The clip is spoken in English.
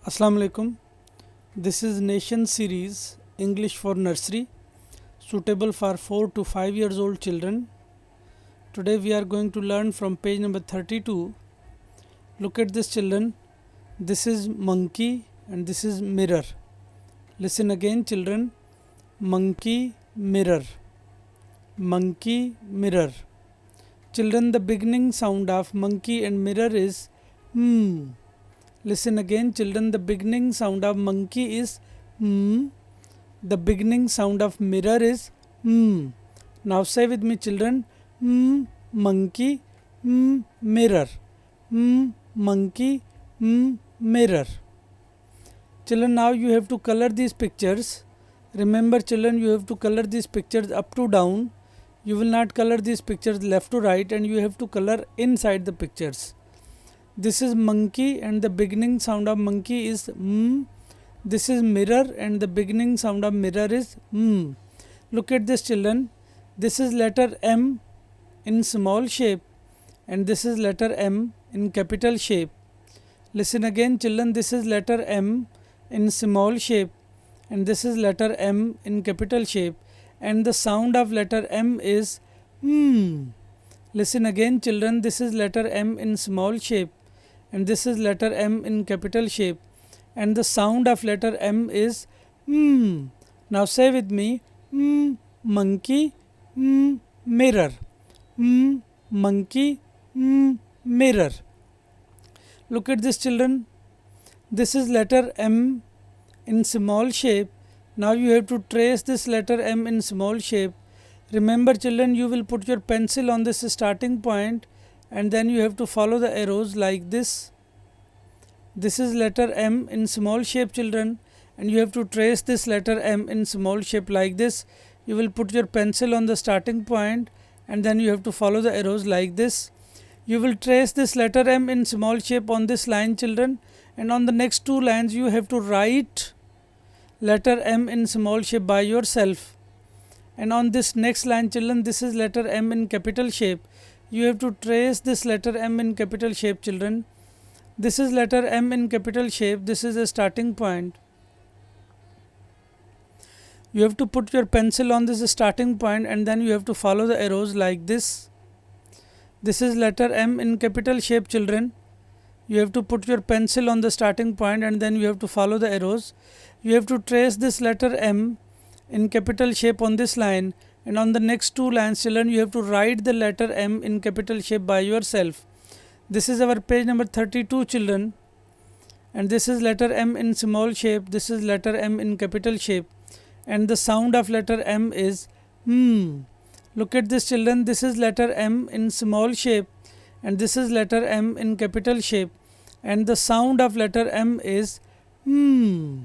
Assalamu alaikum. This is Nation series English for nursery suitable for 4 to 5 years old children. Today we are going to learn from page number 32. Look at this children. This is monkey and this is mirror. Listen again children. Monkey, mirror. Monkey, mirror. Children, the beginning sound of monkey and mirror is hmm. Listen again children, the beginning sound of monkey is hmm. The beginning sound of mirror is hmm. Now say with me children, hmm, monkey, hmm, mirror, hmm, monkey, hmm, mirror. Children, now you have to color these pictures. Remember children, you have to color these pictures up to down. You will not color these pictures left to right, and you have to color inside the pictures. This is monkey and the beginning sound of monkey is mm. This is mirror and the beginning sound of mirror is mm. Look at this children. This is letter M in small shape and this is letter M in capital shape. Listen again children. This is letter M in small shape and this is letter M in capital shape, and the sound of letter M is mm. Listen again children. This is letter M in small shape and this is letter M in capital shape, and the sound of letter M is mm. Now say with me, mm, monkey, mm, mirror, mm, monkey, mm, mirror. Look at this children. This is letter M in small shape. Now you have to trace this letter M in small shape. Remember children, you will put your pencil on this starting point and then you have to follow the arrows like this. This is letter M in small shape children, and you have to trace this letter M in small shape like this. You will put your pencil on the starting point and then you have to follow the arrows like this. You will trace this letter M in small shape on this line children, and on the next two lines you have to write letter M in small shape by yourself. And on this next line children, this is letter M in capital shape. You have to trace this letter M in capital shape children. This is letter M in capital shape. This is a starting point. You have to put your pencil on this starting point and then you have to follow the arrows like this. This is letter M in capital shape children. You have to put your pencil on the starting point and then you have to follow the arrows. You have to trace this letter M in capital shape on this line, and on the next two lines children you have to write the letter M in capital shape by yourself. This is our page number 32 children, and this is letter M in small shape, this is letter M in capital shape, and the sound of letter M is hmm. Look at this children. This is letter M in small shape and this is letter M in capital shape, and the sound of letter M is hmm.